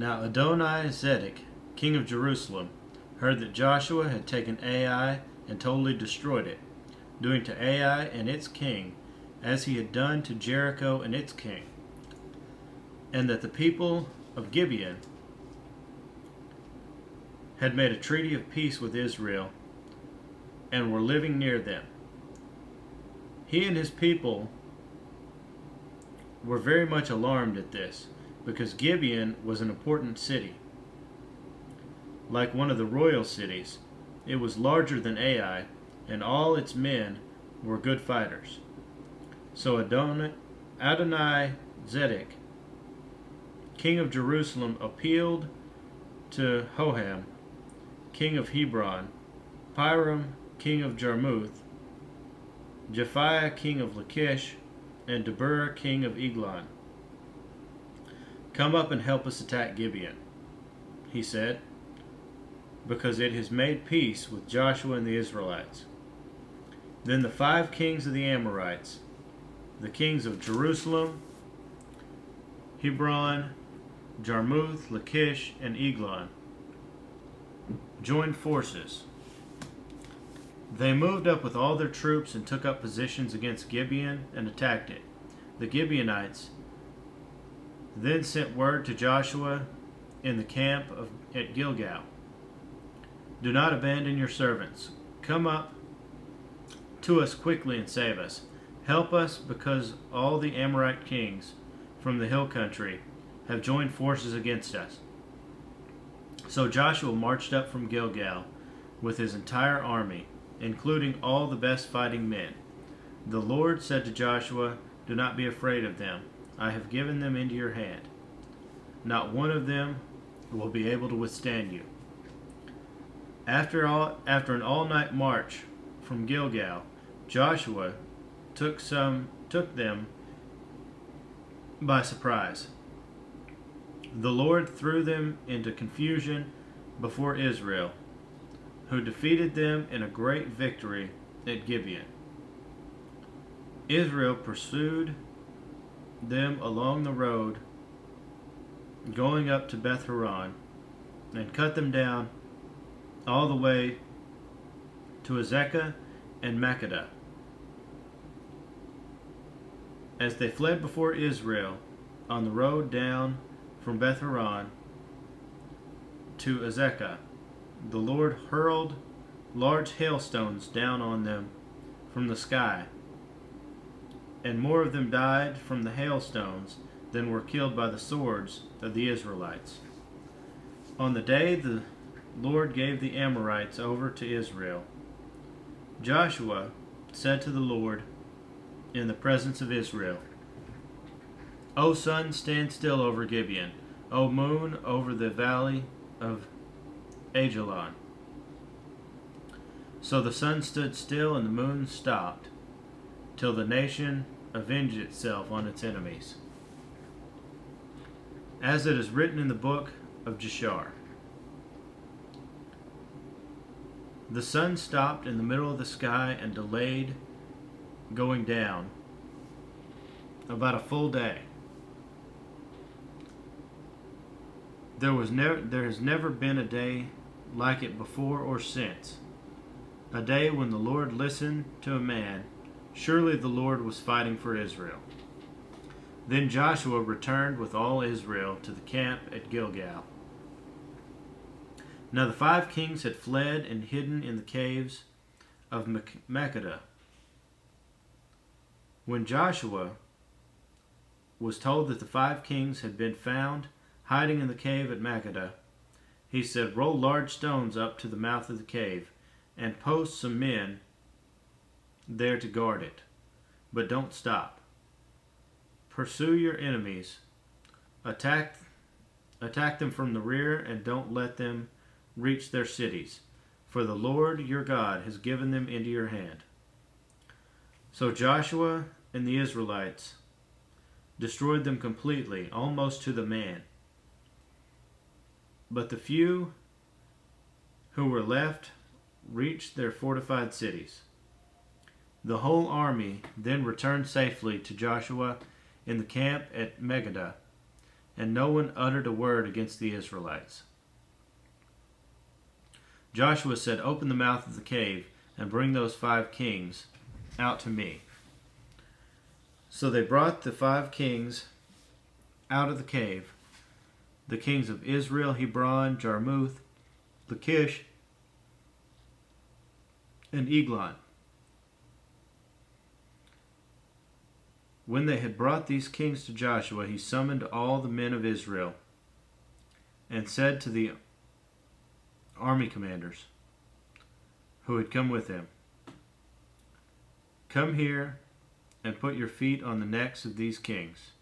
Now Adoni-Zedek, king of Jerusalem, heard that Joshua had taken Ai and totally destroyed it, doing to Ai and its king as he had done to Jericho and its king, and that the people of Gibeon had made a treaty of peace with Israel and were living near them. He and his people were very much alarmed at this, because Gibeon was an important city. Like one of the royal cities, it was larger than Ai, and all its men were good fighters. So Adoni-Zedek, king of Jerusalem, appealed to Hoham, king of Hebron, Piram, king of Jarmuth, Japhiah, king of Lachish, and Deborah, king of Eglon. Come up and help us attack Gibeon, he said, because it has made peace with Joshua and the Israelites. Then the 5 kings of the Amorites, the kings of Jerusalem, Hebron, Jarmuth, Lachish, and Eglon, joined forces. They moved up with all their troops and took up positions against Gibeon and attacked it. The Gibeonites then sent word to Joshua in the camp at Gilgal, "Do not abandon your servants. Come up to us quickly and save us. Help us, because all the Amorite kings from the hill country have joined forces against us." So Joshua marched up from Gilgal with his entire army, including all the best fighting men. The Lord said to Joshua, "Do not be afraid of them. I have given them into your hand. Not one of them will be able to withstand you." After an all-night march from Gilgal, Joshua took them by surprise. The Lord threw them into confusion before Israel, who defeated them in a great victory at Gibeon. Israel pursued them along the road going up to Beth Horon and cut them down all the way to Azekah and Makkedah. As they fled before Israel on the road down from Beth Horon to Azekah, the Lord hurled large hailstones down on them from the sky, and more of them died from the hailstones than were killed by the swords of the Israelites. On the day the Lord gave the Amorites over to Israel, Joshua said to the Lord in the presence of Israel, "O sun, stand still over Gibeon. O moon, over the valley of Ajalon." So the sun stood still and the moon stopped, till the nation avenged itself on its enemies, as it is written in the book of Jashar. The sun stopped in the middle of the sky and delayed going down about a full day. There has never been a day like it before or since, a day when the Lord listened to a man. Surely the Lord was fighting for Israel. Then Joshua returned with all Israel to the camp at Gilgal. Now the 5 kings had fled and hidden in the caves of Makkedah. When Joshua was told that the 5 kings had been found hiding in the cave at Makkedah, he said, "Roll large stones up to the mouth of the cave, and post some men there to guard it. But don't stop. Pursue your enemies. Attack them from the rear, and don't let them reach their cities, for the Lord your God has given them into your hand." So Joshua and the Israelites destroyed them completely, almost to the man. But the few who were left reached their fortified cities. The whole army then returned safely to Joshua in the camp at Megiddo, and no one uttered a word against the Israelites. Joshua said, "Open the mouth of the cave, and bring those 5 kings out to me." So they brought the 5 kings out of the cave, the kings of Israel, Hebron, Jarmuth, Lachish, and Eglon. When they had brought these kings to Joshua, he summoned all the men of Israel and said to the army commanders who had come with him, "Come here and put your feet on the necks of these kings."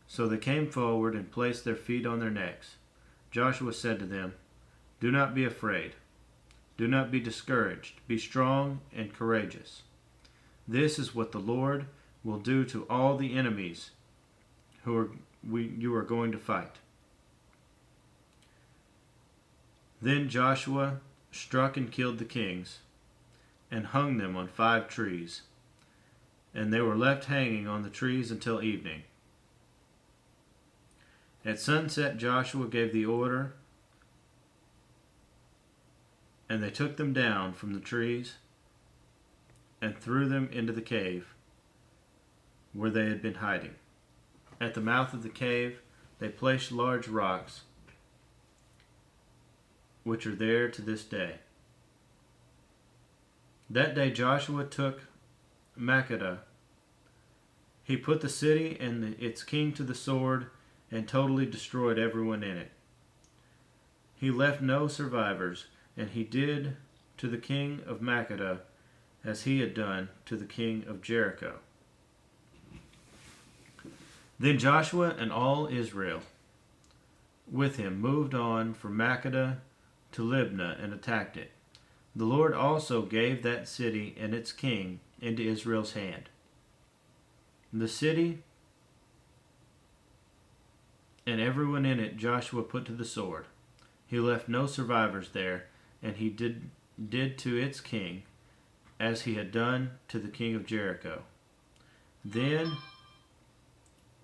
So they came forward and placed their feet on their necks. Joshua said to them, "Do not be afraid. Do not be discouraged. Be strong and courageous. This is what the Lord will do to all the enemies you are going to fight." Then Joshua struck and killed the kings and hung them on 5 trees, and they were left hanging on the trees until evening. At sunset Joshua gave the order, and they took them down from the trees and threw them into the cave where they had been hiding. At the mouth of the cave they placed large rocks, which are there to this day. That day Joshua took Makkedah. He put the city and its king to the sword and totally destroyed everyone in it. He left no survivors, and he did to the king of Makkedah as he had done to the king of Jericho. Then Joshua and all Israel with him moved on from Makkedah to Libnah and attacked it. The Lord also gave that city and its king into Israel's hand. The city and everyone in it Joshua put to the sword. He left no survivors there, and he did to its king as he had done to the king of Jericho. Then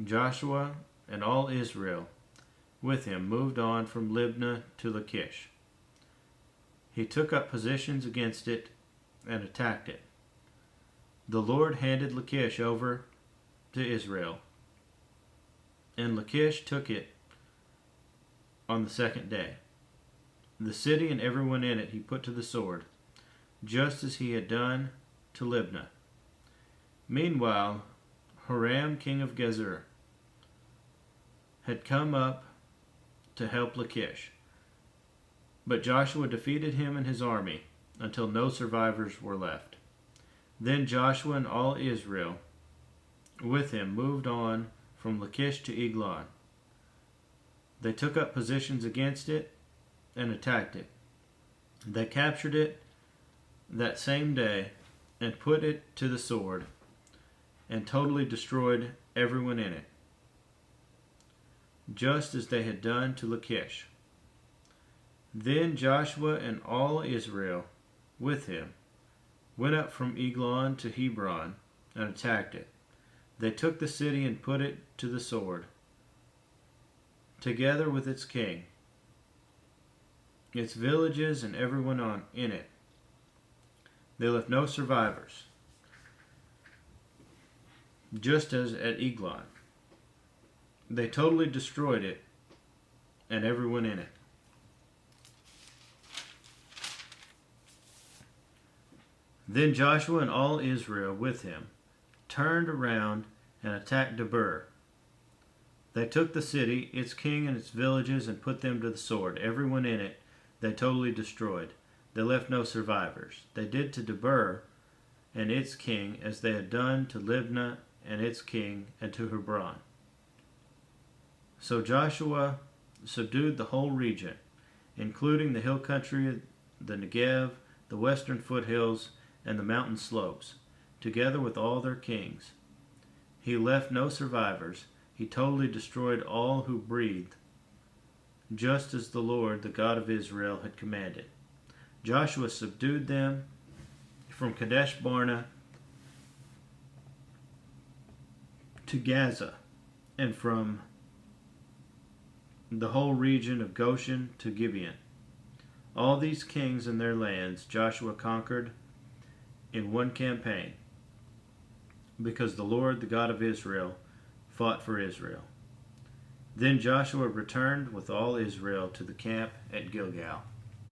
Joshua and all Israel with him moved on from Libnah to Lachish. He took up positions against it and attacked it. The Lord handed Lachish over to Israel, and Lachish took it on the 2nd day. The city and everyone in it he put to the sword, just as he had done to Libnah. Meanwhile, Hiram, king of Gezer, had come up to help Lachish, but Joshua defeated him and his army until no survivors were left. Then Joshua and all Israel with him moved on from Lachish to Eglon. They took up positions against it and attacked it. They captured it that same day and put it to the sword and totally destroyed everyone in it, just as they had done to Lachish. Then Joshua and all Israel with him went up from Eglon to Hebron and attacked it. They took the city and put it to the sword, together with its king, its villages, and everyone in it. They left no survivors, just as at Eglon. They totally destroyed it and everyone in it. Then Joshua and all Israel with him turned around and attacked Debir. They took the city, its king, and its villages, and put them to the sword. Everyone in it they totally destroyed. They left no survivors. They did to Debir and its king as they had done to Libnah and its king, and to Hebron. So Joshua subdued the whole region, including the hill country, the Negev, the western foothills, and the mountain slopes, together with all their kings. He left no survivors. He totally destroyed all who breathed, just as the Lord, the God of Israel, had commanded. Joshua subdued them from Kadesh Barnea to Gaza, and from the whole region of Goshen to Gibeon. All these kings and their lands Joshua conquered in one campaign, because the Lord, the God of Israel, fought for Israel. Then Joshua returned with all Israel to the camp at Gilgal.